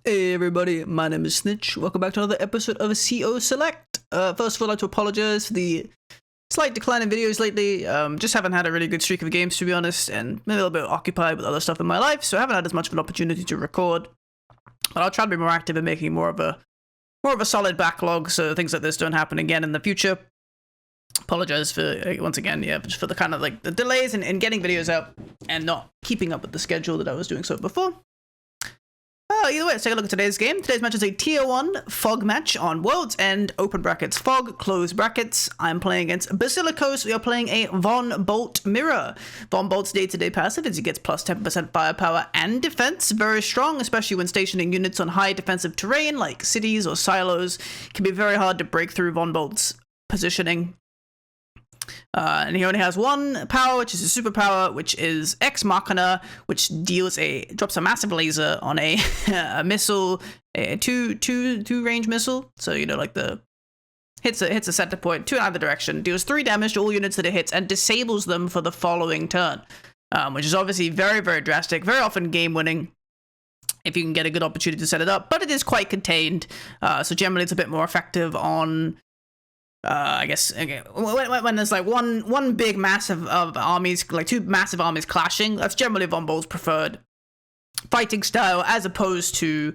Hey everybody, my name is Snitch. Welcome back to another episode of CO Select. First of all, I'd like to apologize for the slight decline in videos lately. Just haven't had a really good streak of games, to be honest, and been a little bit occupied with other stuff in my life, so I haven't had as much of an opportunity to record. But I'll try to be more active in making more of a solid backlog, so things like this don't happen again in the future. Apologize for once again, just for the kind of like the delays in getting videos out and not keeping up with the schedule that I was doing so before. Either way, let's take a look at today's game. Today's match is a tier 1 fog match on World's End, open brackets fog, close brackets. I'm playing against Basilicos. We are playing a Von Bolt mirror. Von Bolt's day-to-day passive is he gets plus 10% firepower and defense. Very strong, especially when stationing units on high defensive terrain like cities or silos. It can be very hard to break through Von Bolt's positioning. And he only has one power, which is a superpower, which is Ex Machina, which drops a massive laser on a missile, a two range missile. So like hits a center point, 2 in either direction, deals 3 damage to all units that it hits, and disables them for the following turn, which is obviously very, very drastic, very often game winning if you can get a good opportunity to set it up. But it is quite contained, so generally it's a bit more effective on. I guess when there's like one big mass of armies, like 2 massive armies clashing, that's generally Von Bolt's preferred fighting style, as opposed to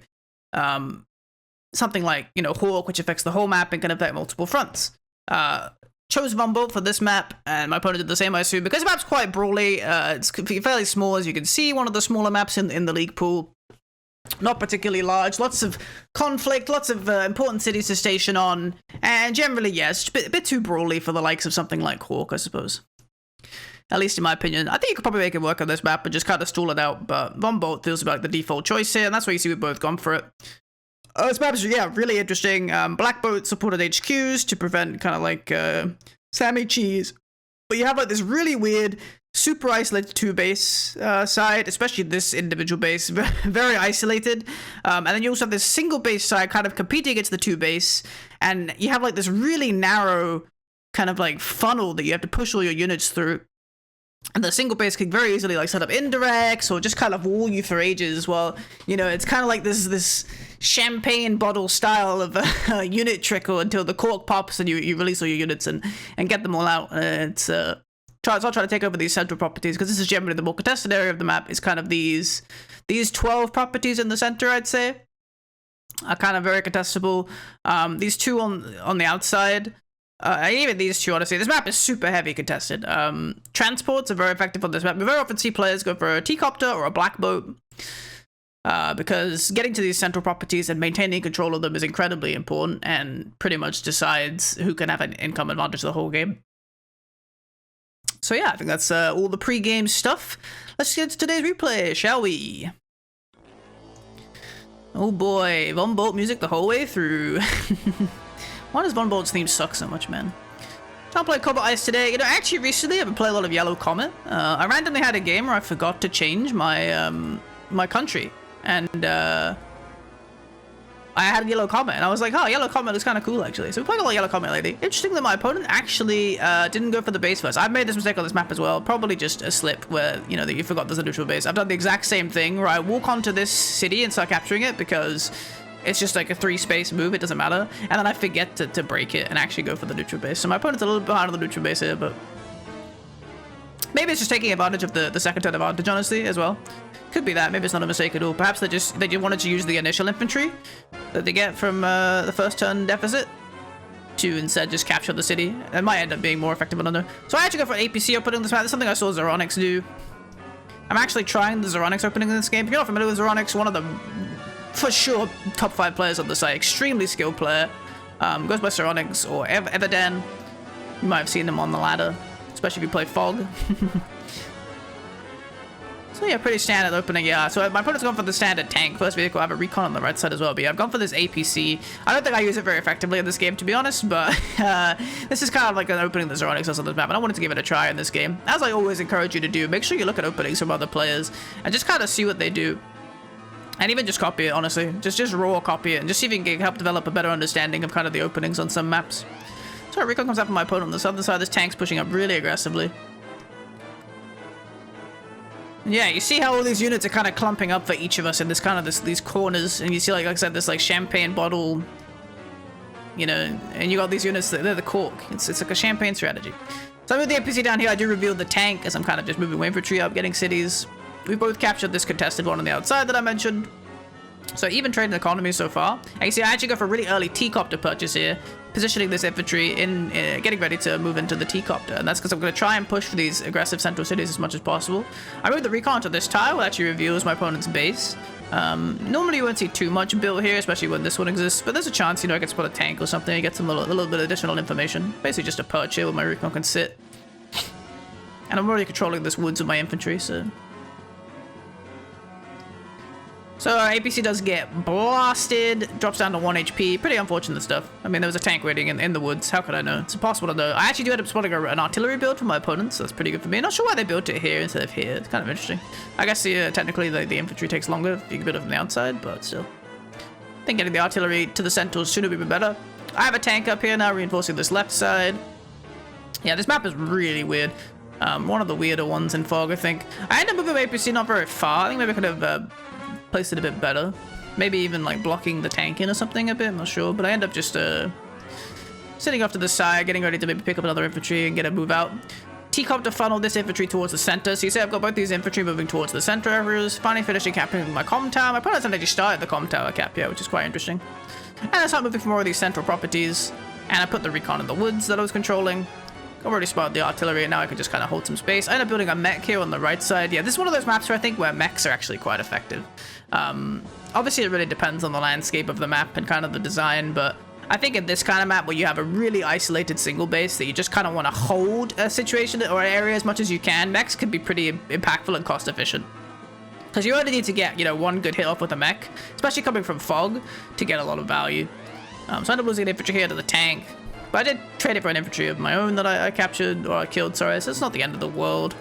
something like Hawk, which affects the whole map and can affect multiple fronts. Chose Von Bolt for this map, and my opponent did the same, I assume, because the map's quite brawly. It's fairly small, as you can see, one of the smaller maps in the league pool. Not particularly large, lots of conflict, lots of important cities to station on, and generally, yes, a bit too brawly for the likes of something like Hawk, I suppose. At least in my opinion. I think you could probably make it work on this map and just kind of stall it out, but Von Bolt feels like the default choice here, and that's why you see we've both gone for it. This map is, really interesting. Black Boat supported HQs to prevent kind of like Sammy Cheese. But you have like this really weird, super isolated 2-base side, especially this individual base, very isolated. And then you also have this single base side kind of competing against the 2-base, and you have like this really narrow kind of like funnel that you have to push all your units through. And the single base can very easily like set up indirects or just kind of wall you for ages. Well, it's kind of like this champagne bottle style of unit trickle until the cork pops and you release all your units and get them all out. So I'll try to take over these central properties, because this is generally the more contested area of the map. Is kind of these 12 properties in the center, I'd say, are kind of very contestable. These 2 on the outside, even these 2, honestly, this map is super heavy contested. Transports are very effective on this map. We very often see players go for a T-copter or a Black Boat, because getting to these central properties and maintaining control of them is incredibly important and pretty much decides who can have an income advantage the whole game. So yeah, I think that's all the pre-game stuff. Let's get to today's replay, shall we? Oh boy, Von Bolt music the whole way through. Why does Von Bolt's theme suck so much, man? I'll play Cobalt Ice today. Actually recently I've been playing a lot of Yellow Comet. I randomly had a game where I forgot to change my my country, and I had a Yellow Comet, and I was like, oh, Yellow Comet looks kind of cool, actually. So we're playing a lot of Yellow Comet lately. Interesting that my opponent actually didn't go for the base first. I've made this mistake on this map as well. Probably just a slip where, that you forgot there's a neutral base. I've done the exact same thing where I walk onto this city and start capturing it because it's just like a 3-space move. It doesn't matter. And then I forget to break it and actually go for the neutral base. So my opponent's a little bit behind on the neutral base here, but maybe it's just taking advantage of the second turn advantage, honestly, as well. Could be that. Maybe it's not a mistake at all. Perhaps they just wanted to use the initial infantry that they get from the first turn deficit to instead just capture the city. It might end up being more effective than another. So I actually go for an APC opening this map. That's something I saw Zeronics do. I'm actually trying the Zeronics opening in this game. If you're not familiar with Zeronics, one of the, for sure, top 5 players on the site. Extremely skilled player. Goes by Zeronics or Everdan. You might have seen him on the ladder, especially if you play Fog. So yeah, pretty standard opening, yeah. So my opponent's gone for the standard tank. First vehicle, I have a recon on the right side as well, but yeah, I've gone for this APC. I don't think I use it very effectively in this game, to be honest, but this is kind of like an opening that Zeronics does on this map, and I wanted to give it a try in this game. As I always encourage you to do, make sure you look at openings from other players and just kind of see what they do. And even just copy it, honestly. Just raw copy it, and just see if you can help develop a better understanding of kind of the openings on some maps. So recon comes out from my opponent on the southern side. This tank's pushing up really aggressively. Yeah, you see how all these units are kind of clumping up for each of us in this kind of these corners, and you see like I said, this like champagne bottle, you know, and you got these units, they're the cork. It's like a champagne strategy. So I move the NPC down here. I do reveal the tank as I'm kind of just moving my infantry up, getting cities. We both captured this contested one on the outside that I mentioned. So even trade and economy so far. And you see I actually go for a really early T-copter purchase here, positioning this infantry in, getting ready to move into the T-copter. And that's because I'm going to try and push for these aggressive central cities as much as possible. I move the recon to this tile, which actually reveals my opponent's base. Normally you won't see too much built here, especially when this one exists, but there's a chance, you know, I can spot a tank or something and get some little bit of additional information. Basically just a perch here where my recon can sit. And I'm already controlling this woods with my infantry, so... So our APC does get blasted, drops down to 1 HP. Pretty unfortunate stuff. I mean, there was a tank waiting in the woods. How could I know? It's impossible to know. I actually do end up spotting an artillery build for my opponents, so that's pretty good for me. Not sure why they built it here instead of here. It's kind of interesting. I guess technically the infantry takes longer if you build it from the outside, but still. I think getting the artillery to the centers sooner would be better. I have a tank up here now reinforcing this left side. Yeah, this map is really weird. One of the weirder ones in Fog, I think. I end up moving my APC not very far. I think maybe I could have... placed it a bit better. Maybe even like blocking the tank in or something a bit, I'm not sure. But I end up just sitting off to the side, getting ready to maybe pick up another infantry and get a move out. T-copter funnel this infantry towards the center. So you see I've got both these infantry moving towards the center areas. Finally finishing capturing my comm tower. My opponent's actually started the comm tower cap here, which is quite interesting. And I start moving for more of these central properties. And I put the recon in the woods that I was controlling. I've already spotted the artillery, and now I can just kind of hold some space. I end up building a mech here on the right side. Yeah, this is one of those maps where I think where mechs are actually quite effective. Obviously, it really depends on the landscape of the map and kind of the design, but I think in this kind of map where you have a really isolated single base that you just kind of want to hold a situation or an area as much as you can, mechs can be pretty impactful and cost efficient. Because you only need to get, you know, one good hit off with a mech, especially coming from Fog, to get a lot of value. So I end up losing an infantry here to the tank. But I did trade it for an infantry of my own that I captured, or I killed, sorry, so it's not the end of the world.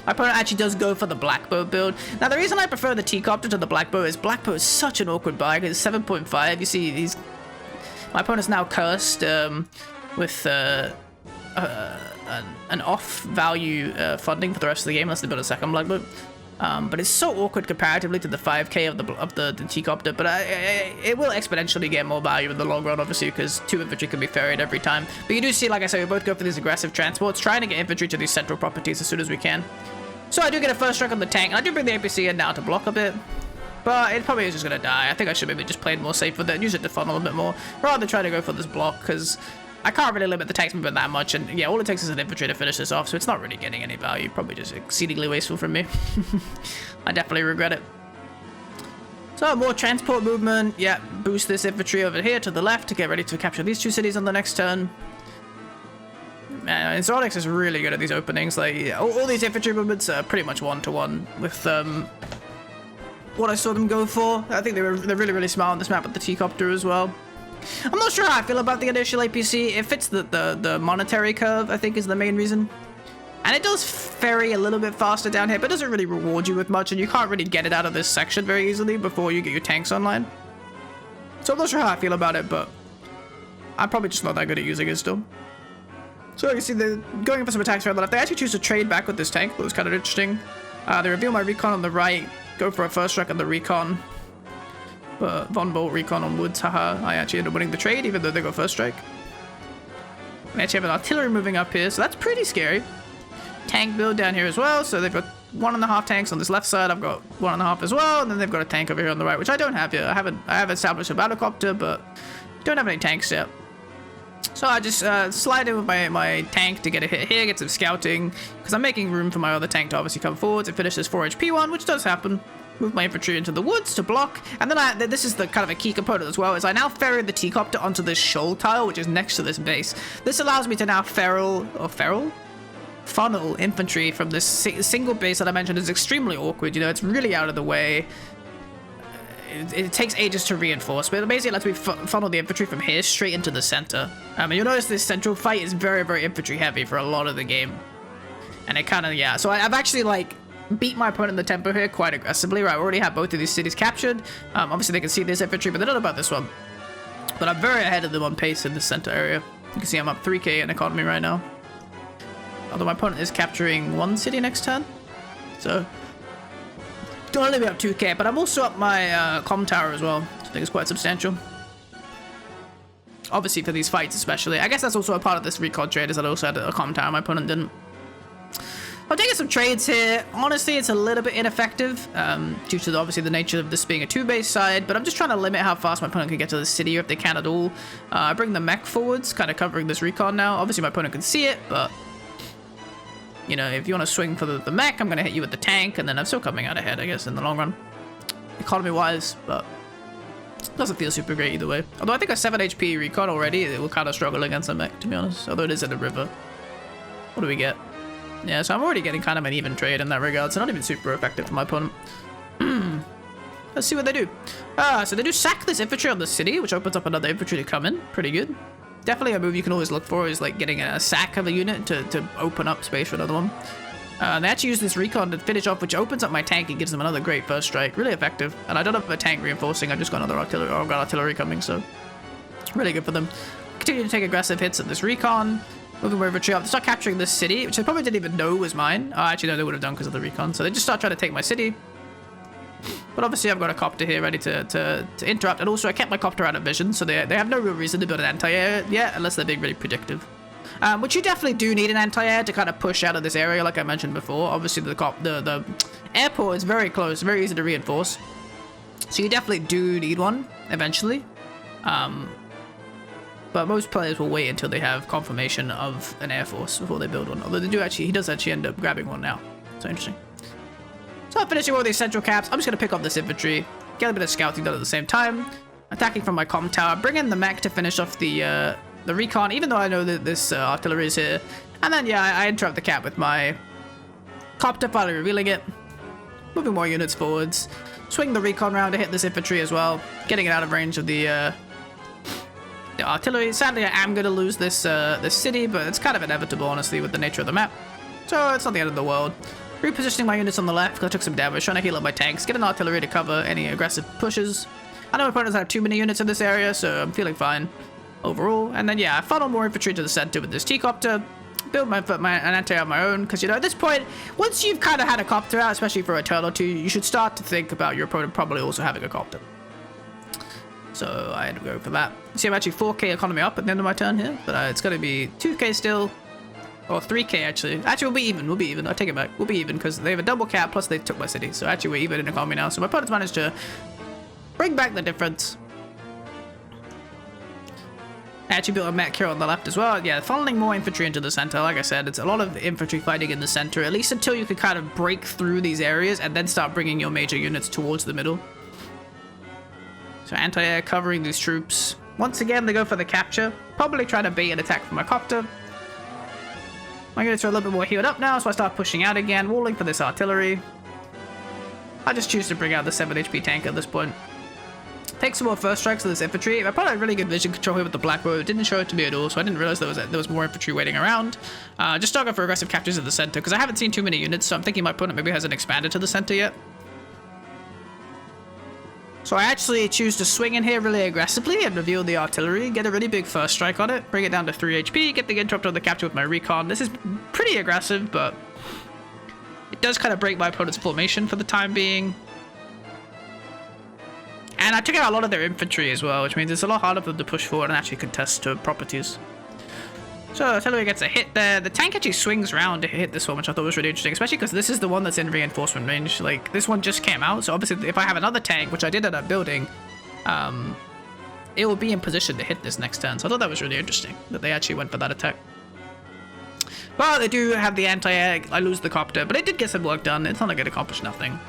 My opponent actually does go for the blackbow build. Now, the reason I prefer the T-copter to the blackbow is blackbow is such an awkward buy, because it's 7.5. You see, my opponent's now cursed with an off-value funding for the rest of the game, unless they build a second blackbow. But it's so awkward comparatively to the 5k of the T-copter, but it will exponentially get more value in the long run, obviously, because 2 infantry can be ferried every time. But you do see, like I said, we both go for these aggressive transports, trying to get infantry to these central properties as soon as we can. So I do get a first strike on the tank, and I do bring the APC in now to block a bit. But it probably is just going to die. I think I should maybe just play it more safe with it and use it to funnel a bit more, rather than try to go for this block, because I can't really limit the tanks movement that much, and yeah, all it takes is an infantry to finish this off, so it's not really getting any value. Probably just exceedingly wasteful from me. I definitely regret it. So more transport movement. Yeah, boost this infantry over here to the left to get ready to capture these 2 cities on the next turn. Man, Zodix is really good at these openings. Like all these infantry movements are pretty much one-to-one with what I saw them go for. I think they're really smart on this map with the T-copter as well. I'm not sure how I feel about the initial APC. It fits the monetary curve, I think, is the main reason. And it does ferry a little bit faster down here, but it doesn't really reward you with much, and you can't really get it out of this section very easily before you get your tanks online. So I'm not sure how I feel about it, but I'm probably just not that good at using it still. So you see they're going for some attacks around the left. They actually choose to trade back with this tank, that was kind of interesting. They reveal my recon on the right, go for a first strike on the recon. Von Bolt recon on woods, haha. I actually end up winning the trade, even though they go first strike. We actually have an artillery moving up here, so that's pretty scary. Tank build down here as well, so they've got 1.5 tanks on this left side. I've got 1.5 as well, and then they've got a tank over here on the right, which I don't have yet. I have established a battlecopter, but don't have any tanks yet. So I just slide in with my tank to get a hit here, get some scouting, because I'm making room for my other tank to obviously come forwards and finish this 4 HP one, which does happen. Move my infantry into the woods to block, and then this is the kind of a key component as well, is I now ferry the T-copter onto this shoal tile, which is next to this base. This allows me to now funnel infantry from this single base that I mentioned is extremely awkward. You know, it's really out of the way. It takes ages to reinforce, but it basically lets me funnel the infantry from here straight into the center. And you'll notice this central fight is very infantry heavy for a lot of the game. And it kind of, yeah. So I've actually, like, beat my opponent in the tempo here quite aggressively, right? I already have both of these cities captured. Obviously, they can see this infantry, but they don't know about this one. But I'm very ahead of them on pace in the center area. You can see I'm up 3k in economy right now. Although my opponent is capturing 1 city next turn. So only be up 2k, but I'm also up my comm tower as well. I think it's quite substantial. Obviously for these fights especially. I guess that's also a part of this recon trade, is that I also had a comm tower, my opponent didn't. I'm taking some trades here. Honestly, it's a little bit ineffective due to obviously the nature of this being a 2-base side, but I'm just trying to limit how fast my opponent can get to the city, or if they can at all. I bring the mech forwards, kind of covering this recon now. Obviously my opponent can see it, but you know, if you want to swing for the mech, I'm going to hit you with the tank, and then I'm still coming out ahead, I guess, in the long run. Economy-wise, but doesn't feel super great either way. Although I think a 7 HP recon already, it will kind of struggle against a mech, to be honest. Although it is in a river. What do we get? Yeah, so I'm already getting kind of an even trade in that regard, so not even super effective for my opponent. Let's see what they do. So they do sack this infantry on the city, which opens up another infantry to come in. Pretty good. Definitely a move you can always look for is like getting a sack of a unit to open up space for another one. They actually use this recon to finish off, which opens up my tank and gives them another great first strike. Really effective. And I don't have a tank reinforcing, I've just got another artillery, or I've got artillery coming, so really good for them. Continue to take aggressive hits at this recon. Moving more infantry up to start capturing this city, which I probably didn't even know was mine. Actually, no, they would have done because of the recon. So they just start trying to take my city. But obviously, I've got a copter here ready to interrupt. And also, I kept my copter out of vision, so they have no real reason to build an anti-air yet, unless they're being really predictive. Which you definitely do need an anti-air to kind of push out of this area, like I mentioned before. Obviously, the airport is very close, very easy to reinforce. So you definitely do need one, eventually. But most players will wait until they have confirmation of an air force before they build one. Although he does actually end up grabbing one now. So interesting. So I'm finishing all these central caps. I'm just going to pick up this infantry, get a bit of scouting done at the same time. Attacking from my comm tower, bring in the mech to finish off the recon, even though I know that this artillery is here. And then, yeah, I interrupt the cap with my copter, finally revealing it. Moving more units forwards. Swing the recon round to hit this infantry as well. Getting it out of range of the artillery. Sadly, I am going to lose this this city, but it's kind of inevitable, honestly, with the nature of the map. So it's not the end of the world. Repositioning my units on the left because I took some damage, trying to heal up my tanks, get an artillery to cover any aggressive pushes. I know my opponents have too many units in this area, so I'm feeling fine overall. And then, yeah, I funnel more infantry to the center with this T-copter. Build an anti-air of my own, because, you know, at this point, once you've kind of had a copter out, especially for a turn or two, you should start to think about your opponent probably also having a copter. So I had to go for that. See, I'm actually 4k economy up at the end of my turn here, but it's going to be 2k still, or 3k actually. Actually, we'll be even. I take it back. We'll be even because they have a double cap, plus they took my city. So actually, we're even in economy now. So my opponent's managed to bring back the difference. I actually built a mech here on the left as well. Yeah, funneling more infantry into the center. Like I said, it's a lot of infantry fighting in the center, at least until you can kind of break through these areas and then start bringing your major units towards the middle. So anti-air covering these troops. Once again, they go for the capture. Probably trying to bait an attack from my copter. My units are a little bit more healed up now, so I start pushing out again, walling for this artillery. I just choose to bring out the 7 HP tank at this point. Take some more first strikes of this infantry. I probably had really good vision control here with the black bow. It didn't show it to me at all, so I didn't realize there was more infantry waiting around. Just start going for aggressive captures at the center, because I haven't seen too many units, so I'm thinking my opponent maybe hasn't expanded to the center yet. So I actually choose to swing in here really aggressively and reveal the artillery, get a really big first strike on it, bring it down to 3 HP, get the interrupt on the capture with my recon. This is pretty aggressive, but it does kind of break my opponent's formation for the time being. And I took out a lot of their infantry as well, which means it's a lot harder for them to push forward and actually contest to properties. So artillery gets a hit there. The tank actually swings around to hit this one, which I thought was really interesting, especially because this is the one that's in reinforcement range. Like, this one just came out, so obviously if I have another tank, which I did end up building, it will be in position to hit this next turn. So I thought that was really interesting, that they actually went for that attack. But they do have the anti-air. I lose the copter, but it did get some work done. It's not like it accomplished nothing.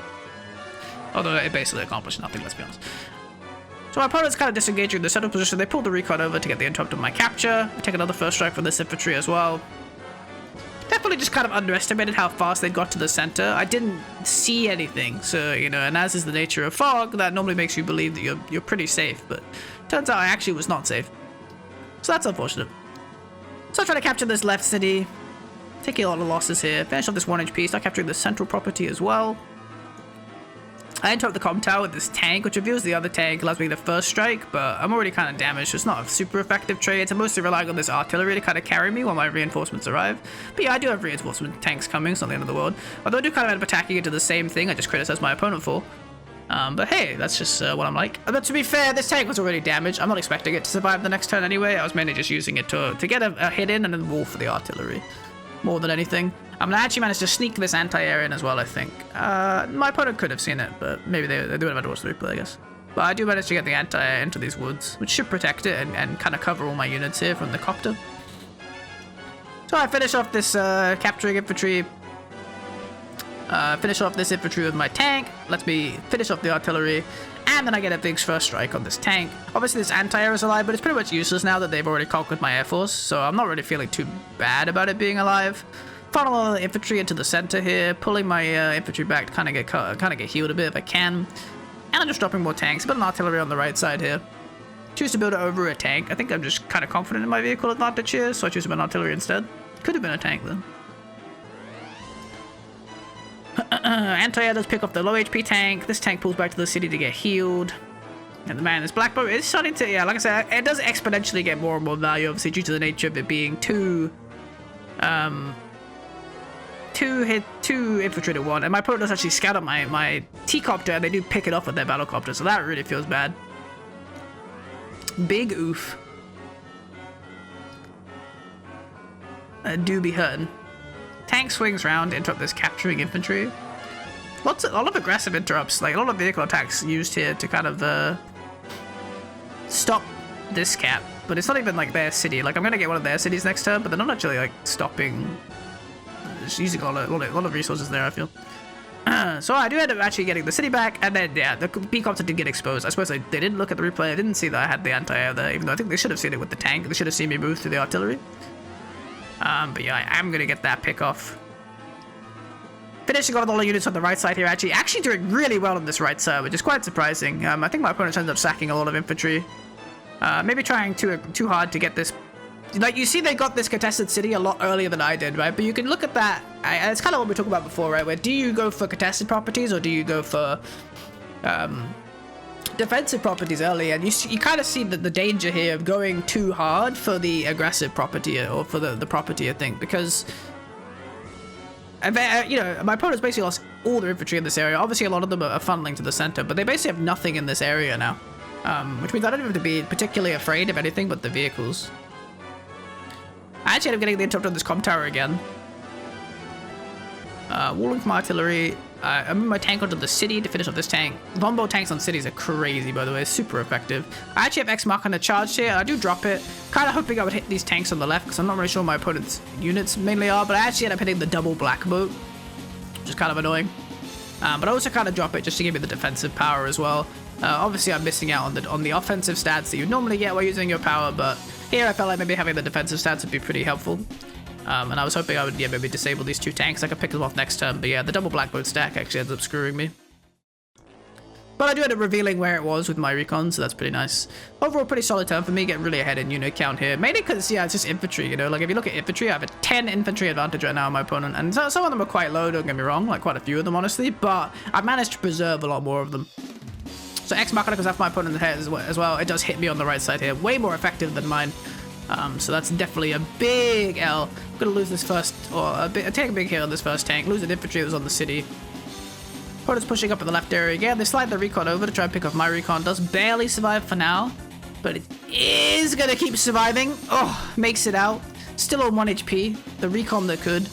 Although it basically accomplished nothing, let's be honest. So my opponent's kind of disengaging the settled position. They pull the recon over to get the interrupt of my capture. I take another first strike from this infantry as well. Definitely just kind of underestimated how fast they got to the center. I didn't see anything, so, you know, and as is the nature of fog, that normally makes you believe that you're pretty safe, but turns out I actually was not safe. So that's unfortunate. So I try to capture this left city, taking a lot of losses here. Finish off this 1 HP, start capturing the central property as well. I interrupt the comm tower with this tank, which reveals the other tank allows me the first strike, but I'm already kind of damaged, so it's not a super effective trade. So I'm mostly relying on this artillery to kind of carry me while my reinforcements arrive. But yeah, I do have reinforcement tanks coming, it's not the end of the world. Although I do kind of end up attacking into the same thing I just criticized my opponent for. But hey, that's just what I'm like. But to be fair, this tank was already damaged. I'm not expecting it to survive the next turn anyway. I was mainly just using it to get a hit in and then wall for the artillery. More than anything. I actually managed to sneak this anti-air in as well, I think. My opponent could have seen it, but maybe they would have had to watch the replay, I guess. But I do manage to get the anti-air into these woods, which should protect it and kind of cover all my units here from the copter. So I finish off this capturing infantry. Finish off this infantry with my tank. Lets me finish off the artillery. And then I get a big first strike on this tank. Obviously this anti-air is alive, but it's pretty much useless now that they've already conquered my air force. So I'm not really feeling too bad about it being alive. Funnel all the infantry into the center here, pulling my infantry back to kind of get healed a bit if I can. And I'm just dropping more tanks. But an artillery on the right side here. Choose to build it over a tank. I think I'm just kind of confident in my vehicle advantage here, so I choose an artillery instead. Could have been a tank though. Anti-air does pick off the low HP tank. This tank pulls back to the city to get healed. And the man, this black boat is starting to, yeah, like I said, it does exponentially get more and more value, obviously, due to the nature of it being two infantry to one. And my opponent does actually scout up my T-copter, and they do pick it off with their battle copter, so that really feels bad. Big oof. I do be hurting. Tank swings round to interrupt this capturing infantry. A lot of aggressive interrupts, like a lot of vehicle attacks used here to kind of stop this cap. But it's not even like their city. Like I'm gonna get one of their cities next turn, but they're not actually like stopping. Just using a lot of resources there, I feel. So I do end up actually getting the city back, and then yeah, the B-copter did get exposed. I suppose they didn't look at the replay. I didn't see that I had the anti-air there, even though I think they should have seen it with the tank. They should have seen me move through the artillery. But yeah, I am gonna get that pick off. Finishing off all the units on the right side here, actually doing really well on this right side, which is quite surprising. I think my opponent ended up sacking a lot of infantry. Maybe trying too hard to get this. Like, you see they got this contested city a lot earlier than I did, right? But you can look at that. It's kind of what we talked about before, right? Where do you go for contested properties or do you go for defensive properties early? And you kind of see the danger here of going too hard for the aggressive property or for the property, I think, because you know, my opponent's basically lost all their infantry in this area. Obviously, a lot of them are funneling to the center, but they basically have nothing in this area now, which means I don't have to be particularly afraid of anything but the vehicles. I actually end up getting the interrupt on this comm tower again. Walling from artillery. I move my tank onto the city to finish off this tank. Bombo tanks on cities are crazy, by the way. Super effective. I actually have X mark on the charge here. I do drop it. Kind of hoping I would hit these tanks on the left, because I'm not really sure my opponent's units mainly are, but I actually end up hitting the double black boat, which is kind of annoying. But I also kind of drop it just to give me the defensive power as well. Obviously, I'm missing out on the offensive stats that you normally get while using your power, but here I felt like maybe having the defensive stats would be pretty helpful. And I was hoping I would, yeah, maybe disable these two tanks. I could pick them off next turn, but yeah, the double black boat stack actually ends up screwing me. But I do end up revealing where it was with my recon, so that's pretty nice. Overall, pretty solid turn for me, getting really ahead in unit count here. Mainly because, yeah, it's just infantry, you know? Like, if you look at infantry, I have a 10 infantry advantage right now on my opponent. And so, some of them are quite low, don't get me wrong, like quite a few of them, honestly. But I've managed to preserve a lot more of them. So X marker goes after my opponent in the head as well. It does hit me on the right side here. Way more effective than mine. So that's definitely a big L. I'm gonna lose this first, or take a big hit on this first tank. Lose an infantry that was on the city. Opponent's pushing up in the left area again. They slide the recon over to try and pick off my recon. Does barely survive for now, but it is gonna keep surviving. Oh, makes it out. Still on 1 HP. The recon that could.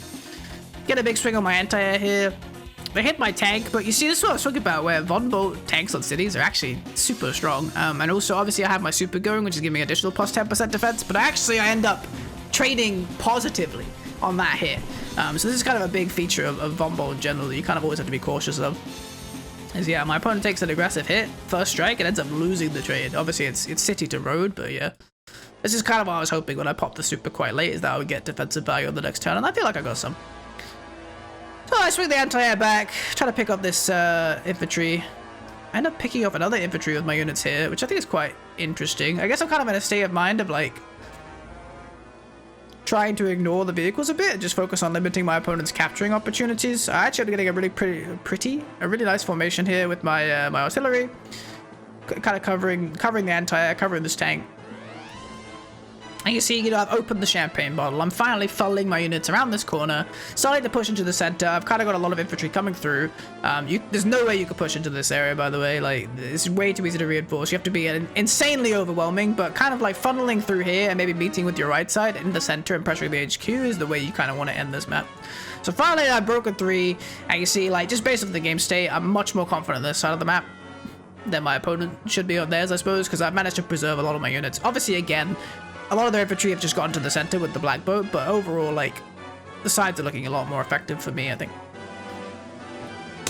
Get a big swing on my anti-air here. They hit my tank, but you see, this is what I was talking about, where Von Bolt tanks on cities are actually super strong. And also, obviously, I have my super going, which is giving me additional plus 10% defense, but actually, I end up trading positively on that hit. So this is kind of a big feature of Von Bolt in general that you kind of always have to be cautious of. Is, yeah, my opponent takes an aggressive hit, first strike, and ends up losing the trade. Obviously, it's city to road, but yeah. This is kind of what I was hoping when I popped the super quite late, is that I would get defensive value on the next turn, and I feel like I got some. So I swing the anti-air back, try to pick up this infantry. I end up picking up another infantry with my units here, which I think is quite interesting. I guess I'm kind of in a state of mind of like, trying to ignore the vehicles a bit and just focus on limiting my opponent's capturing opportunities. I actually am getting a really nice formation here with my my artillery, kind of covering the anti-air, covering this tank. And you see, I've opened the champagne bottle. I'm finally funneling my units around this corner, starting to push into the center. I've kind of got a lot of infantry coming through. There's no way you could push into this area, by the way. Like, it's way too easy to reinforce. You have to be insanely overwhelming, but kind of like funneling through here and maybe meeting with your right side in the center and pressuring the HQ is the way you kind of want to end this map. So finally, I've broken 3, and you see, like, just based on the game state, I'm much more confident on this side of the map than my opponent should be on theirs, I suppose, because I've managed to preserve a lot of my units. Obviously, again, a lot of their infantry have just gotten to the center with the black boat, but overall, like, the sides are looking a lot more effective for me, I think.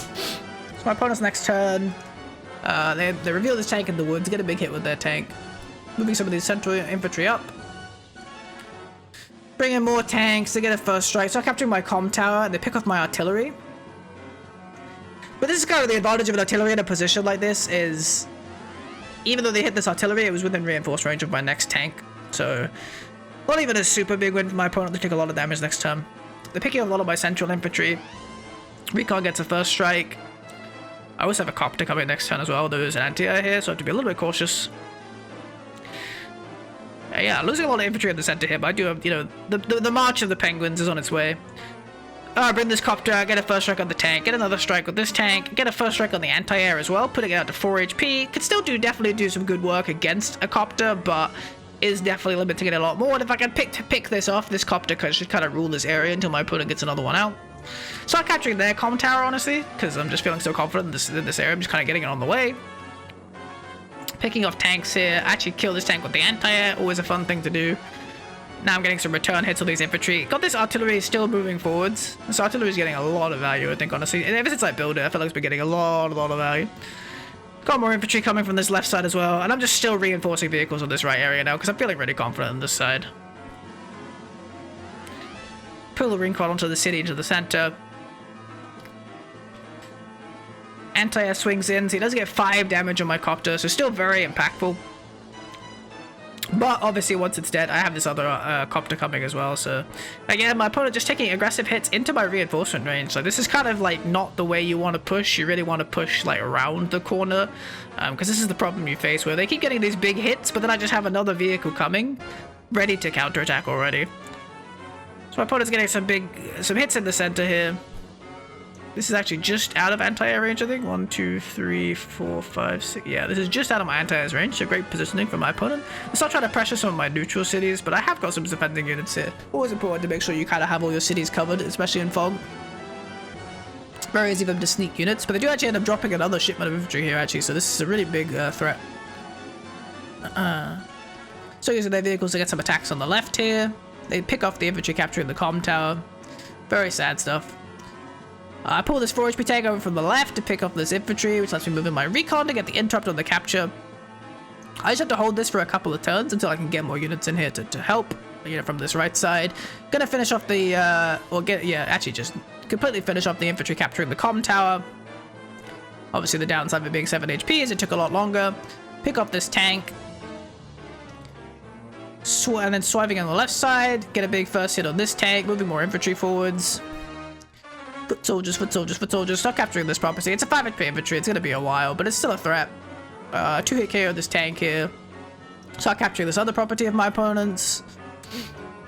So my opponent's next turn, they reveal this tank in the woods, get a big hit with their tank, moving some of these central infantry up, bring in more tanks, they get a first strike, so I'm capturing my comm tower, and they pick off my artillery. But this is kind of the advantage of an artillery in a position like this is, even though they hit this artillery, it was within reinforced range of my next tank. So, not even a super big win for my opponent. They take a lot of damage next turn. They're picking up a lot of my central infantry. Recon gets a first strike. I also have a copter coming next turn as well. There's an anti-air here, so I have to be a little bit cautious. Yeah, losing a lot of infantry in the center here, but I do have, the march of the penguins is on its way. Bring this copter out, get a first strike on the tank, get another strike with this tank, get a first strike on the anti-air as well, putting it out to 4 HP. Could still definitely do some good work against a copter, but is definitely limiting it a lot more. And if I can pick this off, this copter should kind of rule this area until my opponent gets another one out. Start capturing their comm tower, honestly, because I'm just feeling so confident in this area. I'm just kind of getting it on the way. Picking off tanks here. Actually kill this tank with the anti-air, always a fun thing to do. Now I'm getting some return hits on these infantry. Got this artillery still moving forwards. This artillery is getting a lot of value, I think, honestly. And ever since I built it, I feel like it's been getting a lot of value. Got more infantry coming from this left side as well, and I'm just still reinforcing vehicles on this right area now because I'm feeling really confident on this side. Pull the recon onto the city, into the center. Anti-air swings in, so he does get 5 damage on my copter, so still very impactful. But obviously once it's dead, I have this other copter coming as well, so again, my opponent just taking aggressive hits into my reinforcement range. So this is kind of like not the way you want to push. You really want to push like around the corner, because this is the problem you face where they keep getting these big hits, but then I just have another vehicle coming ready to counterattack already. So my opponent's getting some hits in the center here. This is actually just out of anti-air range, I think. 1, 2, 3, 4, 5, 6. Yeah, this is just out of my anti-air range, so great positioning for my opponent. Let's not try to pressure some of my neutral cities, but I have got some defending units here. Always important to make sure you kind of have all your cities covered, especially in fog. Very easy for them to sneak units, but they do actually end up dropping another shipment of infantry here, actually, so this is a really big threat. So using their vehicles to get some attacks on the left here. They pick off the infantry capturing the comm tower. Very sad stuff. I pull this 4 HP tank over from the left to pick off this infantry, which lets me move in my recon to get the interrupt on the capture. I just have to hold this for a couple of turns until I can get more units in here to help, from this right side. Gonna finish off the, just completely finish off the infantry capturing the comm tower. Obviously the downside of it being 7 HP is it took a lot longer. Pick up this tank. And then swiping on the left side, get a big first hit on this tank, moving more infantry forwards. Foot soldiers, foot soldiers, foot soldiers. Start capturing this property. It's a 5 HP infantry. It's going to be a while, but it's still a threat. 2-hit KO this tank here. Start capturing this other property of my opponent's.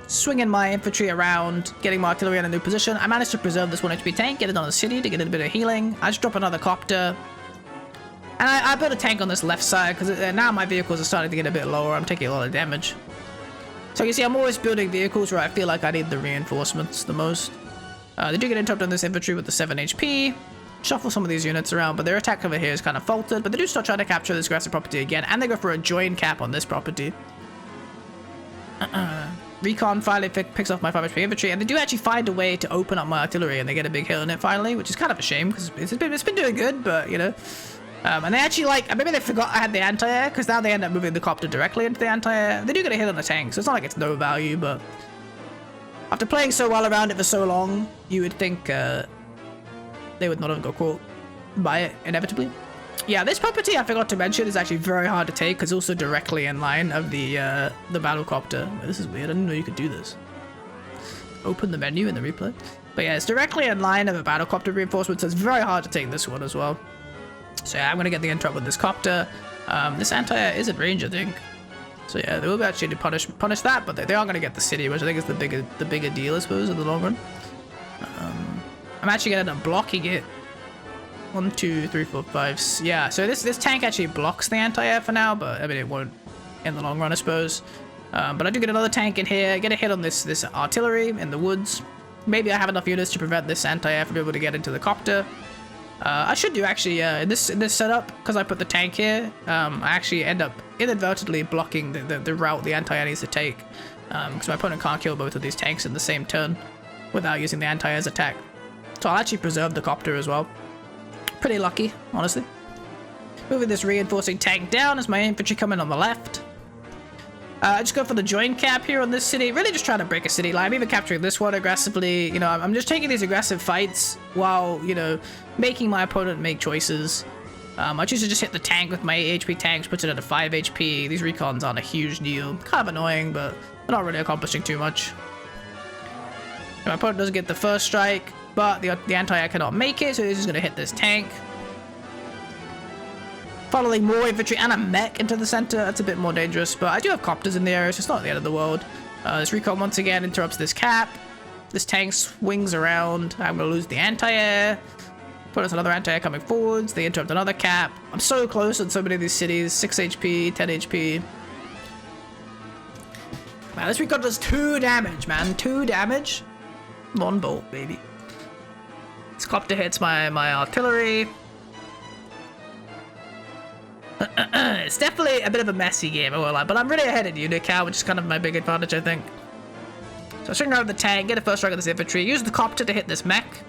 Swinging my infantry around, getting my artillery in a new position. I managed to preserve this 1 HP tank, get it on the city to get a bit of healing. I just drop another copter. And I built a tank on this left side, because now my vehicles are starting to get a bit lower. I'm taking a lot of damage. So you see, I'm always building vehicles where I feel like I need the reinforcements the most. They do get interrupted on this infantry with the 7 HP. Shuffle some of these units around, but their attack over here is kind of faltered. But they do start trying to capture this aggressive property again, and they go for a join cap on this property. Recon finally picks off my 5 HP infantry, and they do actually find a way to open up my artillery, and they get a big hit on it finally, which is kind of a shame, because it's been doing good, but, and they actually, maybe they forgot I had the anti-air, because now they end up moving the copter directly into the anti-air. They do get a hit on the tank, so it's not like it's no value, but after playing so well around it for so long, you would think they would not have got caught by it, inevitably. Yeah, this property I forgot to mention is actually very hard to take, because it's also directly in line of the battlecopter. This is weird, I didn't know you could do this. open the menu in the replay. But yeah, it's directly in line of a battlecopter reinforcement, so it's very hard to take this one as well. So yeah, I'm gonna get the interrupt with this copter. This anti-air is at range, I think. So yeah, they will be actually punish that, but they are gonna get the city, which I think is the bigger deal, I suppose, in the long run. I'm actually gonna end up blocking it. 1, 2, 3, 4, 5. Yeah, so this tank actually blocks the anti-air for now, but I mean it won't in the long run, I suppose. But I do get another tank in here, get a hit on this artillery in the woods. Maybe I have enough units to prevent this anti-air from being able to get into the copter. I should do actually in this setup, because I put the tank here. I actually end up inadvertently blocking the route the anti-air needs to take, because my opponent can't kill both of these tanks in the same turn without using the anti-air's attack. So I'll actually preserve the copter as well. Pretty lucky, honestly. Moving this reinforcing tank down as my infantry come in on the left. I just go for the join cap here on this city. Really just trying to break a city line. I'm even capturing this one aggressively. You know, I'm just taking these aggressive fights while, you know, making my opponent make choices. I choose to just hit the tank with my 8 HP tanks, puts it at a 5 HP. These recons aren't a huge deal. Kind of annoying, but they're not really accomplishing too much. My opponent doesn't get the first strike, but the anti-air cannot make it, so he's just going to hit this tank. Following more infantry and a mech into the center. That's a bit more dangerous, but I do have copters in the area, so it's not the end of the world. This recon once again interrupts this cap. This tank swings around. I'm going to lose the anti-air. But there's another anti-air coming forwards. They interrupt another cap. I'm so close on so many of these cities. 6 HP, 10 HP. Man, this recon does 2 damage, man. 2 damage. One bolt, baby. This copter hits my artillery. It's definitely a bit of a messy game, I won't lie, but I'm really ahead in unit count, which is kind of my big advantage, I think. So I swing around the tank, get a first strike of this infantry, use the copter to hit this mech.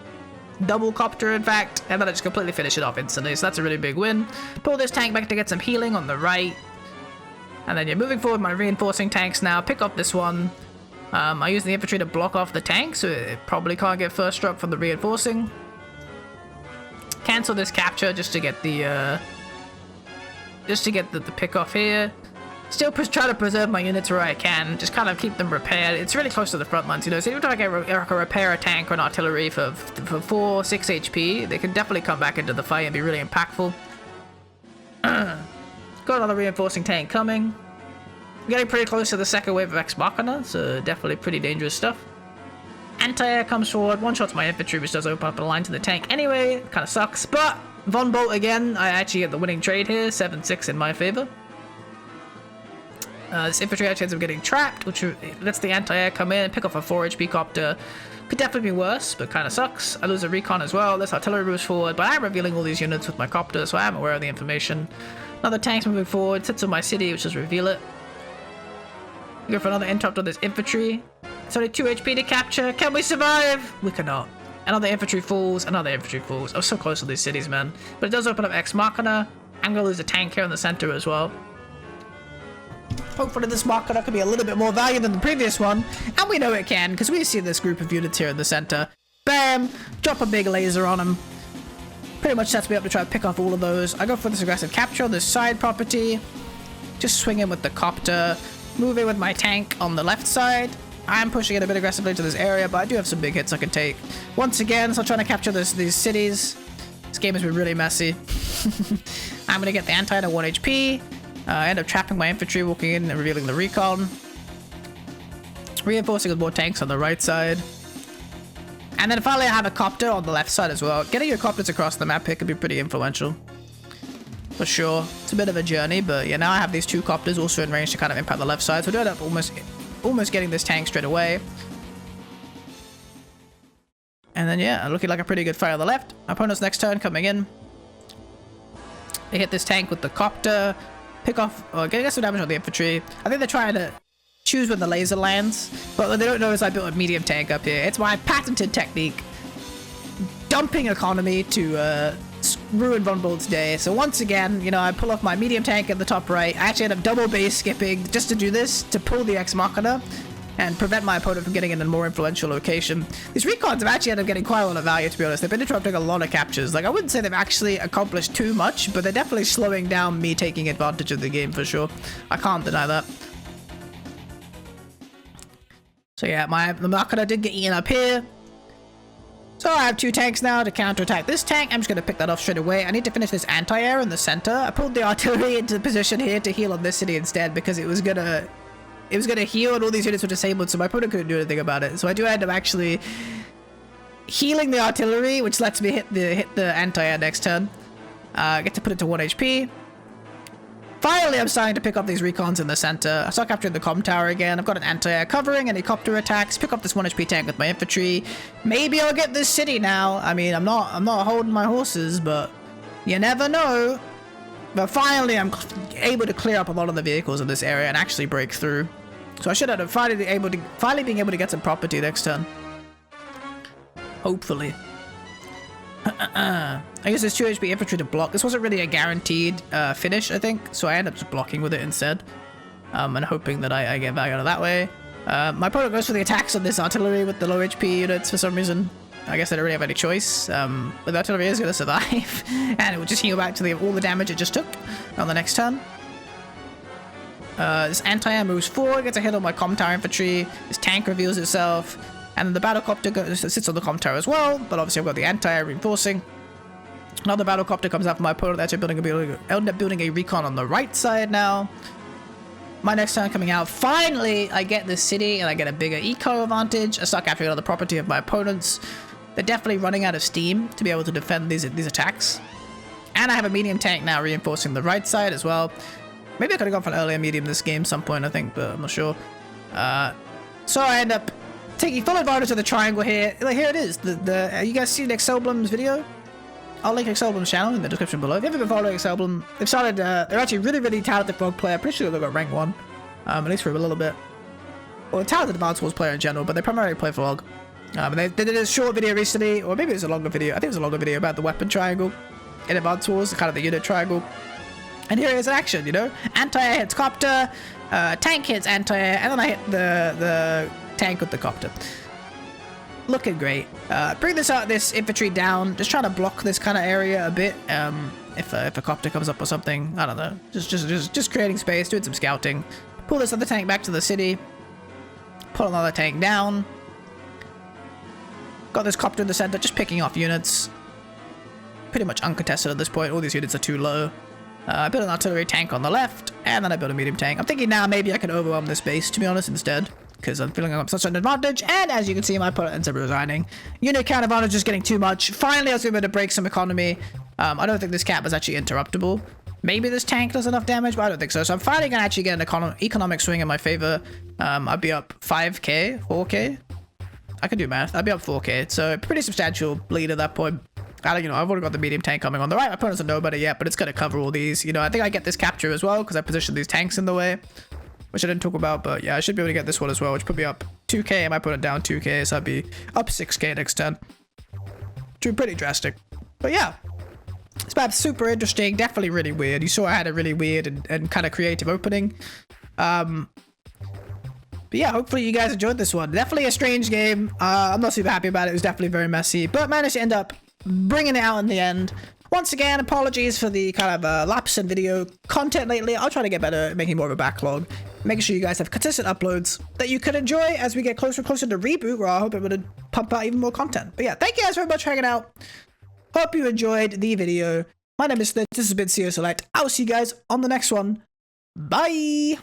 Double copter, in fact, and then I just completely finish it off instantly, so that's a really big win. Pull this tank back to get some healing on the right. And then you're moving forward my reinforcing tanks now, pick up this one. I use the infantry to block off the tank, so it probably can't get first struck from the reinforcing. Cancel this capture just to get the pick off here. Still try to preserve my units where I can, just kind of keep them repaired. It's really close to the front lines, you know, so even if I get a repair a tank or an artillery for 4, 6 HP, they can definitely come back into the fight and be really impactful. Got another reinforcing tank coming. Getting pretty close to the second wave of Ex Machina, so definitely pretty dangerous stuff. Anti-air comes forward, one-shots my infantry, which does open up a line to the tank anyway. Kind of sucks, but Von Bolt again, I actually get the winning trade here, 7-6 in my favor. This infantry actually ends up getting trapped, which lets the anti-air come in and pick off a 4 HP copter. Could definitely be worse, but kind of sucks. I lose a recon as well. This artillery moves forward, but I'm revealing all these units with my copter, so I am aware of the information. Another tank's moving forward, sits on my city, which does reveal it. We go for another interrupt on this infantry. It's only 2 HP to capture. Can we survive? We cannot. Another infantry falls, another infantry falls. I was so close to these cities, man. But it does open up Ex Machina. I'm going to lose a tank here in the center as well. Hopefully this Machina could be a little bit more value than the previous one. And we know it can, because we see this group of units here in the center. Bam! Drop a big laser on them. Pretty much sets me up to try to pick off all of those. I go for this aggressive capture on this side property. Just swing in with the copter. Moving with my tank on the left side. I'm pushing it a bit aggressively to this area, but I do have some big hits I can take. Once again, still trying to capture these cities. This game has been really messy. I'm going to get the anti to 1 HP. I end up trapping my infantry, walking in and revealing the recon. Reinforcing with more tanks on the right side. And then finally I have a copter on the left side as well. Getting your copters across the map here could be pretty influential. For sure. It's a bit of a journey, but yeah, now I have these 2 copters also in range to kind of impact the left side, so I do end up almost getting this tank straight away. And then yeah, looking like a pretty good fight on the left. My opponent's next turn coming in. They hit this tank with the copter, pick off, or get some damage on the infantry. I think they're trying to choose when the laser lands, but what they don't know is I built a medium tank up here. It's my patented technique. Dumping economy to ruin Von Bolt's day. So once again, you know, I pull off my medium tank at the top right. I actually end up double base skipping just to do this, to pull the Ex Machina and prevent my opponent from getting in a more influential location. These recons have actually ended up getting quite a lot of value, to be honest. They've been interrupting a lot of captures. Like, I wouldn't say they've actually accomplished too much, but they're definitely slowing down me taking advantage of the game for sure. I can't deny that. So yeah, the Makata did get eaten up here. So I have 2 tanks now to counterattack this tank. I'm just going to pick that off straight away. I need to finish this anti-air in the center. I pulled the artillery into position here to heal on this city instead because it was gonna heal and all these units were disabled, so my opponent couldn't do anything about it. So I do end up actually healing the artillery, which lets me hit the anti-air next turn. I get to put it to 1 HP. Finally, I'm starting to pick up these recons in the center. I start capturing the comm tower again. I've got an anti-air covering, helicopter attacks. Pick up this 1 HP tank with my infantry. Maybe I'll get this city now. I mean, I'm not holding my horses, but you never know. But finally, I'm able to clear up a lot of the vehicles in this area and actually break through. So I should have finally being able to get some property next turn. Hopefully. I use this 2 HP infantry to block. This wasn't really a guaranteed finish, I think, so I end up just blocking with it instead. And hoping that I get value out of that way. My opponent goes for the attacks on this artillery with the low HP units for some reason. I guess I don't really have any choice. But the artillery is going to survive. And it will just heal back to all the damage it just took on the next turn. This anti-air moves forward, gets a hit on my comm tower infantry. This tank reveals itself. And then the battlecopter sits on the comm tower as well, but obviously I've got the anti-air reinforcing. Another battlecopter comes out from my opponent. That's end up building a recon on the right side now. My next turn coming out. Finally, I get this city and I get a bigger eco advantage. I start capturing another property of my opponents. They're definitely running out of steam to be able to defend these attacks. And I have a medium tank now reinforcing the right side as well. Maybe I could have gone for an earlier medium this game some point, I think, but I'm not sure. So I end up taking full advantage of the triangle here. Like, here it is. You guys see Nick Selblem's video? I'll link Nick Selblem's channel in the description below. If you haven't been following Nick Selblim, they're actually really talented frog player. Pretty sure they've got rank 1. At least for a little bit. Well, a talented Advanced Wars player in general, but they primarily play frog. And they did a short video recently, or maybe it was a longer video. I think it was a longer video about the weapon triangle in Advanced Wars, kind of the unit triangle. And here it is in action, you know? Anti-air hits copter, tank hits anti-air, and then I hit the tank with the copter. Looking great. Bring this infantry down, just trying to block this kind of area a bit. If a copter comes up or something, I don't know. Just creating space, doing some scouting. Pull this other tank back to the city. Pull another tank down. Got this copter in the center, just picking off units. Pretty much uncontested at this point. All these units are too low. I built an artillery tank on the left, and then I built a medium tank. I'm thinking now maybe I can overwhelm this base, to be honest, instead. Because I'm feeling I'm such an advantage, and as you can see, my opponent ends up resigning. Unit count advantage is getting too much. Finally, I was able to break some economy. I don't think this cap is actually interruptible. Maybe this tank does enough damage, but I don't think so. So I'm finally going to actually get an economic swing in my favor. I'll be up 5k, 4k. I can do math. I'll be up 4k, so pretty substantial lead at that point. I've already got the medium tank coming on the right. My opponent's a nobody yet, but it's going to cover all these. You know, I think I get this capture as well, because I positioned these tanks in the way. Which I didn't talk about, but yeah, I should be able to get this one as well, which put me up 2k, and I put it down 2k, so I'd be up 6k next turn. Which would be pretty drastic. But yeah, this map's super interesting, definitely really weird. You saw I had a really weird and kind of creative opening. But yeah, hopefully you guys enjoyed this one. Definitely a strange game. I'm not super happy about it. It was definitely very messy, but managed to end up bringing it out in the end. Once again, apologies for the kind of lapse in video content lately. I'll try to get better at making more of a backlog. Making sure you guys have consistent uploads that you can enjoy as we get closer and closer to reboot, where I hope it would pump out even more content. But yeah, thank you guys very much for hanging out. Hope you enjoyed the video. My name is Snitch. This has been CO Select. I'll see you guys on the next one. Bye!